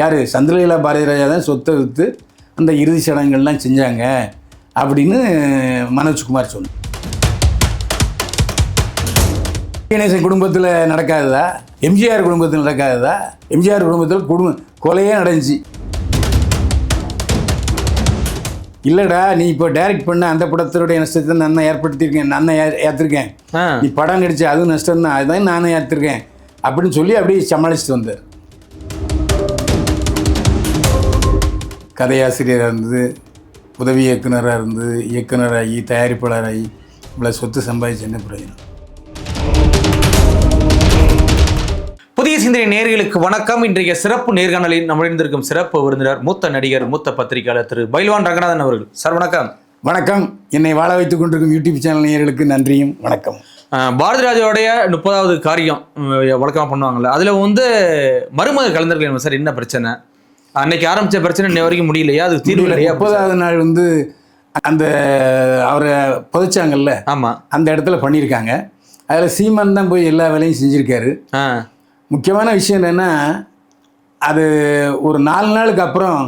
யார் சந்திரலீலா பாரதிராஜா தான் சொத்தை விற்று அந்த இறுதி சடங்குகள்லாம் செஞ்சாங்க அப்படின்னு மனோஜ்குமார் சொன்னார். கணேசன் குடும்பத்தில் நடக்காததா? எம்ஜிஆர் குடும்பத்தில் நடக்காததா? எம்ஜிஆர் குடும்பத்தில் கொலையே நடந்துச்சு. இல்லைடா, நீ இப்போ டைரக்ட் பண்ண அந்த படத்தினுடைய நஷ்டத்தை நான் ஏற்படுத்தியிருக்கேன், நான் ஏற்றிருக்கேன், நீ படம் நடிச்சு அதுவும் நஷ்டம் தான், அதுதான் நானும் ஏற்றிருக்கேன் அப்படின்னு சொல்லி அப்படியே சமாளிச்சுட்டு வந்தார். கதையாசிரியராக இருந்தது, உதவி இயக்குனராக இருந்து, இயக்குனராகி, தயாரிப்பாளராகி இவ்வளோ சொத்து சம்பாதிச்சு என்ன பிரயோஜனம்? புதிய சிந்தனை நேயர்களுக்கு வணக்கம். இன்றைய சிறப்பு நேர்காணலில் நம்மிருந்திருக்கும் சிறப்பு விருந்தினர் மூத்த நடிகர், மூத்த பத்திரிகையாளர் திரு பைல்வான் ரங்கநாதன் அவர்கள். சார் வணக்கம். வணக்கம். என்னை வாழ வைத்துக் கொண்டிருக்கும் யூடியூப் சேனல் நேயர்களுக்கு நன்றியும் வணக்கம். பாரதிராஜாவுடைய 30வது காரியம் வழக்கமாக பண்ணுவாங்கல்ல, அதில் மருமக கலைஞர்கள் சார் என்ன பிரச்சனை? அன்னைக்கு ஆரம்பித்த பிரச்சனை இன்னை வரைக்கும் முடியலையா? அது தீர்வு இல்லையா? 30வது நாள் அந்த அவரை புதைச்சாங்கல்ல, ஆமாம், அந்த இடத்துல பண்ணியிருக்காங்க. அதில் சீமான் தான் போய் எல்லா வேலையும் செஞ்சுருக்காரு. முக்கியமான விஷயம் என்னென்னா, அது ஒரு 4 நாளுக்கு அப்புறம்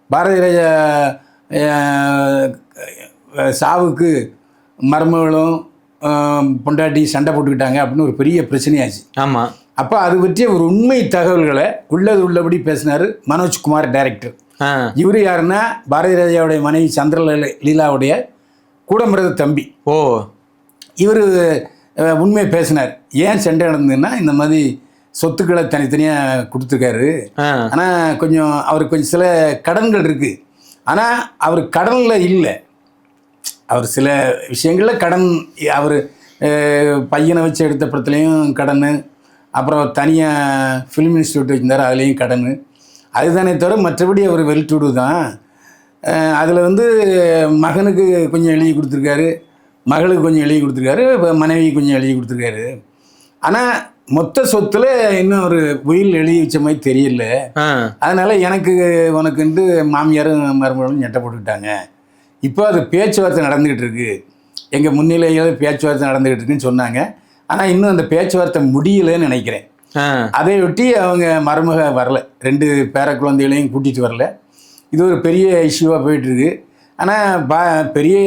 பாரதிராஜா சாவுக்கு மருமகளும் பொண்டாட்டி சண்டை போட்டுக்கிட்டாங்க அப்படின்னு ஒரு பெரிய பிரச்சனையாச்சு. ஆமாம். அப்போ அது பற்றிய ஒரு உண்மை தகவல்களை உள்ளபடி பேசினார் மனோஜ்குமார் டைரக்டர். இவர் யாருன்னா பாரதிராஜாவுடைய மனைவி சந்திரலீலாவுடைய கூடம்பிறந்த தம்பி. ஓ. இவர் உண்மையை பேசினார். ஏன் சண்டை நடந்ததுன்னா, இந்த மாதிரி சொத்துக்களை தனித்தனியாக கொடுத்துருக்காரு. ஆனால் அவருக்கு கொஞ்சம் சில கடன்கள் இருக்குது. ஆனால் அவர் கடனில் இல்லை, அவர் சில விஷயங்களில் கடன். அவர் பையனை வச்சு எடுத்த படத்துலேயும் கடன், அப்புறம் தனியாக ஃபிலிம் இன்ஸ்டியூட் வச்சுருந்தார், அதுலேயும் கடன். அதுதானே தவிர மற்றபடி அவர் வெல்டுடு தான். அதில் மகனுக்கு கொஞ்சம் எழுதி கொடுத்துருக்காரு, மகளுக்கு கொஞ்சம் எழுதி கொடுத்துருக்காரு, இப்போ மனைவி கொஞ்சம் எழுதி கொடுத்துருக்காரு. ஆனால் மொத்த சொத்துல இன்னும் ஒரு உயில் எழுதி வச்ச மாதிரி தெரியல. அதனால உனக்குன்ட்டு மாமியாரும் மருமகளும் நெட்டை போட்டுக்கிட்டாங்க. இப்போ அது பேச்சுவார்த்தை நடந்துக்கிட்டு இருக்கு, எங்கள் முன்னிலையில் பேச்சுவார்த்தை நடந்துக்கிட்டு இருக்குன்னு சொன்னாங்க. ஆனால் இன்னும் அந்த பேச்சுவார்த்தை முடியலன்னு நினைக்கிறேன். அதை ஒட்டி அவங்க மருமக வரல, 2 பேர குழந்தைகளையும் கூட்டிகிட்டு வரல. இது ஒரு பெரிய இஷ்யூவாக போயிட்டுருக்கு. ஆனால் பெரிய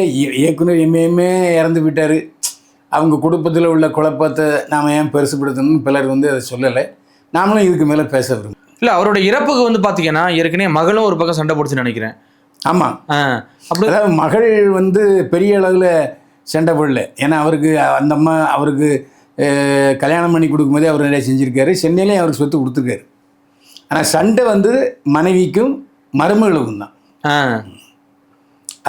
இயக்குனர் எம்ஏஎம்ஏ இறந்து போயிட்டார். அவங்க குடும்பத்தில் உள்ள குழப்பத்தை நாம் ஏன் பெருசுப்படுத்தணும்னு பலர் அதை சொல்லலை. நாமளும் இதுக்கு மேலே பேச விரும்பும். இல்லை, அவரோட இறப்புக்கு பார்த்தீங்கன்னா ஏற்கனவே மகளும் ஒரு பக்கம் சண்டை போடுச்சுன்னு நினைக்கிறேன். ஆமாம். அப்படி அதாவது மகள் பெரிய அளவில் சண்டை போடல. ஏன்னா அந்த அம்மா அவருக்கு கல்யாணம் பண்ணி கொடுக்கும்போதே அவர் நிறைய செஞ்சுருக்காரு, சென்னையிலேயும் அவருக்கு சொத்து கொடுத்துருக்காரு. ஆனால் சண்டை மனைவிக்கும் மருமகளுக்கும் தான்.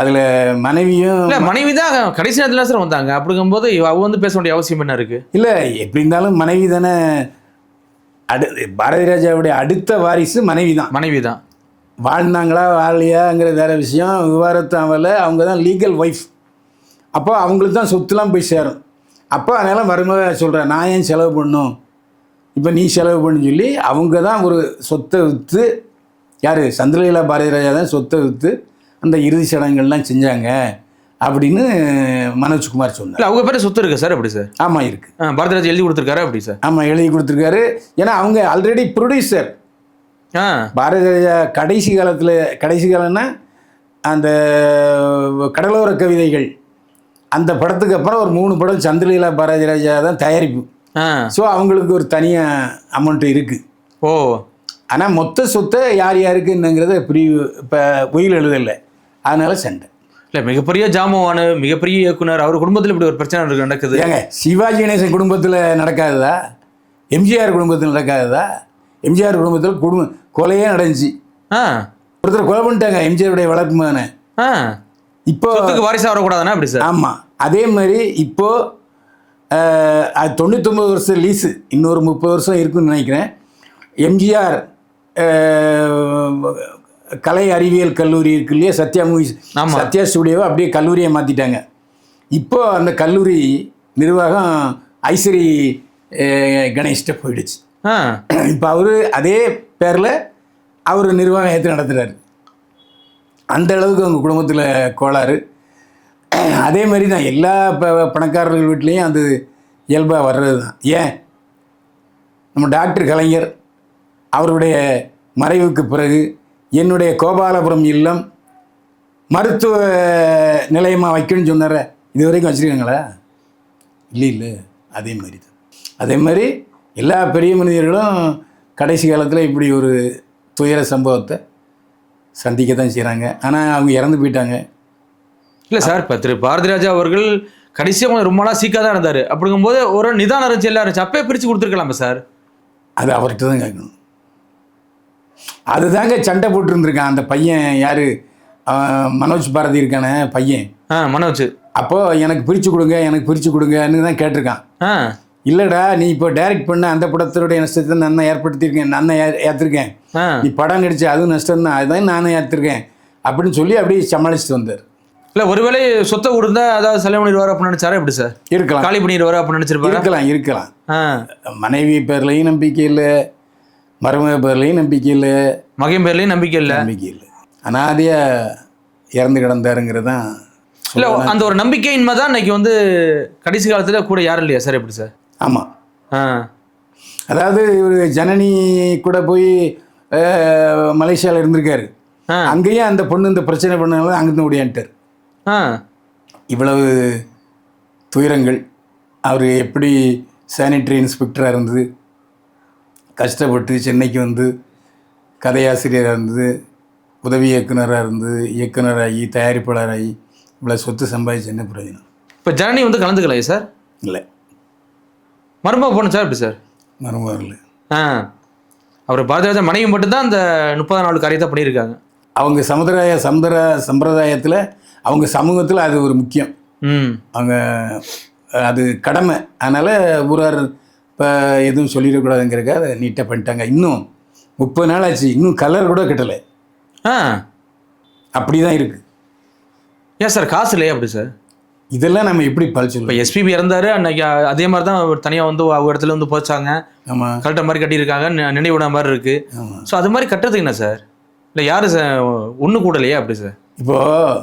அதில் மனைவி தான் கடைசி நேரத்தில் சார் வந்தாங்க. அப்படிங்கும்போது அவ பேச வேண்டிய அவசியம் என்ன இருக்குது? இல்லை, எப்படி இருந்தாலும் மனைவி தானே. பாரதிராஜாவுடைய அடுத்த வாரிசு மனைவி தான். வாழ்ந்தாங்களா வாழலையாங்கிற வேறு விஷயம், விவாதத்தை அவங்க தான் லீகல் ஒய்ஃப். அப்போ அவங்களுக்கு தான் சொத்துலாம் போய் சேரும். அப்போ அதனால் மருமக சொல்கிறேன், நான் ஏன் செலவு பண்ணணும், இப்போ நீ செலவு பண்ணு சொல்லி அவங்க தான் ஒரு சொத்தை விற்று, யார் சந்திரலீலா பாரதிராஜா தான் சொத்தை விற்று அந்த இறுதி சடங்குகள்லாம் செஞ்சாங்க அப்படின்னு மனோஜ்குமார் சொன்னார். அவங்க பேர் சொத்து இருக்கு சார்? அப்படி சார்? ஆமாம், இருக்கு. பாரதிராஜா எழுதி கொடுத்துருக்காரு. அப்படி சார்? ஆமாம், எழுதி கொடுத்துருக்காரு. ஏன்னா அவங்க ஆல்ரெடி ப்ரொடியூசர். பாரதிராஜா கடைசி காலம்னா அந்த கடலோர கவிதைகள் அந்த படத்துக்கு அப்புறம் ஒரு 3 படம் சந்திரலீலா பாரதிராஜா தான் தயாரிப்பு. ஸோ அவங்களுக்கு ஒரு தனியாக அமௌண்ட் இருக்குது. ஓ. ஆனால் மொத்த சொத்தை யார் யாருக்கு என்னங்கிறத இப்போ உயில் எழுதலை, அதனால சண்டை. இல்லை, மிகப்பெரிய ஜாமவான மிகப்பெரிய இயக்குனர், அவர் குடும்பத்தில் இப்படி ஒரு பிரச்சனை நடக்குது. ஏங்க, சிவாஜி கணேசன் குடும்பத்தில் நடக்காததா? எம்ஜிஆர் குடும்பத்தில் நடக்காததா? எம்ஜிஆர் குடும்பத்தில் கொலையே நடந்துச்சு. ஒருத்தர் கொலை பண்ணிட்டாங்க, எம்ஜிஆருடைய வளர்ப்பு மகனை. இப்போ வாரிசு வரக்கூடாதுன்னா அப்படி சார்? ஆமாம். அதே மாதிரி இப்போது 99 வருஷம் லீஸு, இன்னொரு 30 வருஷம் இருக்குன்னு நினைக்கிறேன். எம்ஜிஆர் கலை அறிவியல் கல்லூரி இருக்கு இல்லையா, சத்யா ஸ்டுடியோவை அப்படியே கல்லூரியை மாற்றிட்டாங்க. இப்போ அந்த கல்லூரி நிர்வாகம் ஐஸ்வரி கணேஷ்ட போயிடுச்சு. இப்போ அவர் அதே பேரில் அவர் நிர்வாகம் ஏற்று நடத்துகிறார். அந்த அளவுக்கு அவங்க குடும்பத்தில் கோளாறு. அதே மாதிரி தான் எல்லா பணக்காரர்கள் வீட்லேயும் அது இயல்பாக வர்றது தான். ஏன் நம்ம டாக்டர் கலைஞர் அவருடைய மறைவுக்கு பிறகு என்னுடைய கோபாலபுரம் இல்லம் மருத்துவ நிலையமாக வைக்கணும்னு சொன்னார, இது வரைக்கும் வச்சுருக்காங்களா? இல்லை. அதே மாதிரி தான். அதே மாதிரி எல்லா பெரிய மனிதர்களும் கடைசி காலத்தில் இப்படி ஒரு துயர சம்பவத்தை சந்திக்க தான் செய்கிறாங்க. ஆனால் அவங்க இறந்து போயிட்டாங்க. இல்லை சார், இப்போ திரு பாரதிராஜா அவர்கள் கடைசியாக ரொம்ப நாளாக சீக்காக தான் இருந்தார். அப்படிங்கும்போது ஒரு நிதானம் இருந்துச்சு, எல்லாம் இருந்துச்சு, அப்பயே பிரித்து கொடுத்துருக்கலாமா சார்? அது அவர்கிட்ட தான் கேட்கணும். அதுதாங்க சண்டை போட்டுருந்துருக்கான் அந்த பையன். யார்? மனோஜ் பாரதி இருக்கானே பையன். மனோஜ். அப்போது எனக்கு பிரித்து கொடுங்கன்னு தான் கேட்டிருக்கான். இல்லைடா, நீ இப்போ டைரக்ட் பண்ண அந்த படத்தோடைய நஷ்டத்தை நான் ஏற்படுத்தியிருக்கேன், நான் ஏற்றிருக்கேன். நீ படம் நடிச்சு அதுவும் நஷ்டம் தான், அதுதான் நானும் ஏற்றிருக்கேன் அப்படின்னு சொல்லி அப்படியே சமாளிச்சுட்டு வந்தார். இல்லை, ஒருவேளை சொத்தை கொடுத்தா அதாவது செலவு பண்ணிடுவார் அப்படின்னு நினச்சாரா எப்படி சார்? இருக்கலாம். காலி பண்ணிடுவார் அப்படின்னு நினச்சிருப்பாரு. இருக்கலாம். மனைவி பேர்லையும் நம்பிக்கை இல்லை, மருமக பேர்லையும் நம்பிக்கை இல்லை, மகன் பேர்லையும் நம்பிக்கை இல்லை. அனாதையாக இறந்து கிடந்தாருங்கிறது தான். இல்லை, அந்த ஒரு நம்பிக்கையின்மை தான் இன்னைக்கு வந்து கடைசி காலத்தில் கூட யாரும் இல்லையா சார்? எப்படி சார்? ஆமாம். அதாவது இவர் ஜனனி கூட போய் மலேசியாவில் இருந்திருக்காரு. அங்கேயும் அந்த பொண்ணு இந்த பிரச்சனை பண்ணாலும் அங்கேருந்து ஓடியான்ட்டார். இவ்வளவு துயரங்கள். அவர் எப்படி சானிட்டரி இன்ஸ்பெக்டராக இருந்தது, கஷ்டப்பட்டு சென்னைக்கு வந்து கதையாசிரியராக இருந்தது, உதவி இயக்குனராக இருந்தது, இயக்குனராகி தயாரிப்பாளராகி இவ்வளோ சொத்து சம்பாதிச்சு என்ன பிரயோஜனம்? இப்போ ஜனனி வந்து கலந்துக்கலையே சார்? இல்லை. மருமக போகணும் சார்? எப்படி சார்? மருமக இல்லை. அவர் பாரதிராஜா மனைவி மட்டும்தான் அந்த 30 நாள் காரியத்தை பண்ணியிருக்காங்க. அவங்க சம்பிரதாயத்தில் அவங்க சமூகத்தில் அது ஒரு முக்கியம். அவங்க அது கடமை. அதனால் ஊரார் இப்போ எதுவும் சொல்லிடக்கூடாதுங்கிறக்க அதை நீட்டாக பண்ணிட்டாங்க. இன்னும் 30 நாள் ஆச்சு, இன்னும் கலர் கூட கட்டலை. அப்படி தான் இருக்குது. ஏன் சார், காசு இல்லையா? அப்படி சார் இதெல்லாம் நம்ம எப்படி பழிச்சு? இப்போ எஸ்பிபி இறந்தாரு அன்னைக்கு, அதே மாதிரி தான் தனியாக வந்து அவங்க இடத்துல வந்து போச்சாங்க. ஆமாம், கரெக்டாக மாதிரி கட்டியிருக்காங்க, நினைவுட மாதிரி இருக்குது. ஸோ அது மாதிரி கட்டுறதுக்கு என்ன சார்? இல்லை யார் சார் ஒன்று கூடலையா? அப்படி சார் இப்போது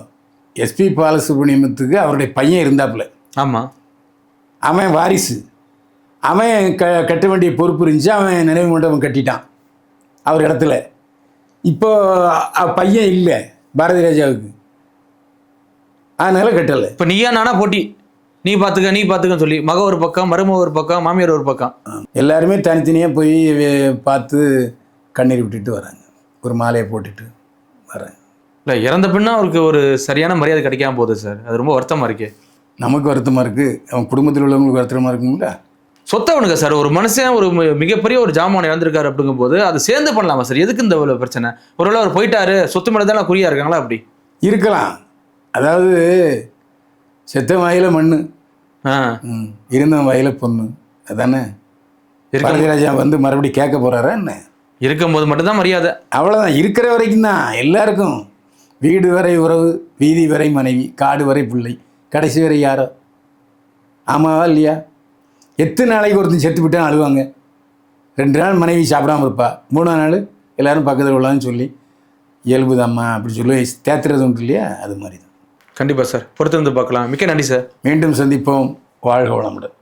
எஸ்பி பாலசுப்ரமணியத்துக்கு அவருடைய பையன் இருந்தாப்புல. ஆமாம், அவன் வாரிசு, அவன் கட்ட வேண்டிய பொறுப்பு இருந்துச்சு. அவன் நினைவு மண்டபம் கட்டிட்டான் அவர் இடத்துல. இப்போ பையன் இல்லை பாரதிராஜாவுக்கு, அதனால கட்டலை. இப்போ நீயா நானா போட்டி, நீ பார்த்துக்கன்னு சொல்லி மக ஒரு பக்கம், மருமக ஒரு பக்கம், மாமியார் ஒரு பக்கம், எல்லாருமே தனித்தனியாக போய் பார்த்து கண்ணீர் விட்டுட்டு வராங்க, ஒரு மாலையை போட்டுட்டு வராங்க. இல்லை, இறந்த பின்னா அவருக்கு ஒரு சரியான மரியாதை கிடைக்காம போகுது சார். அது ரொம்ப வருத்தமாக இருக்கே. நமக்கு வருத்தமாக இருக்குது, அவன் குடும்பத்தில் உள்ளவங்களுக்கு வருத்தமாக இருக்குங்களா? சொத்தை அவனுக்கு சார், ஒரு மனுஷன் ஒரு மிகப்பெரிய ஒரு ஜாமான் இறந்துருக்காரு அப்படிங்கும் போது அது சேர்ந்து பண்ணலாமா சார்? எதுக்கு இந்த பிரச்சனை? ஒருவேளை அவர் போயிட்டாரு, சொத்து மேலே தான் குறியா இருக்காங்களா? அப்படி இருக்கலாம். அதாவது செத்த வாயில மண்ணு, இருந்த வாயில பொண்ணு, அதானே. பாரதிராஜா வந்து மறுபடியும் கேட்க போறாரா என்ன? இருக்கும்போது மட்டும்தான் மரியாதை, அவ்வளோதான். இருக்கிற வரைக்கும் தான் எல்லாருக்கும். வீடு வரை உறவு, வீதி வரை மனைவி, காடு வரை பிள்ளை, கடைசி வரை யாரோ. ஆமாவா இல்லையா? எத்தனை நாளைக்கு ஒருத்தன் செத்து விட்டாலும் அழுவாங்க. 2 நாள் மனைவி சாப்பிடாமல் இருப்பா, 3ஆம் நாள் எல்லோரும் பக்கத்தில் உள்ளான்னு சொல்லி இயல்புதாம்மா அப்படி சொல்லி தேத்துறது உண்டு இல்லையா? அது மாதிரி தான். கண்டிப்பாக சார், பொறுத்து வந்து பார்க்கலாம். மிக்க நன்றி சார். மீண்டும் சந்திப்போம். வாழ்க வளமுடன்.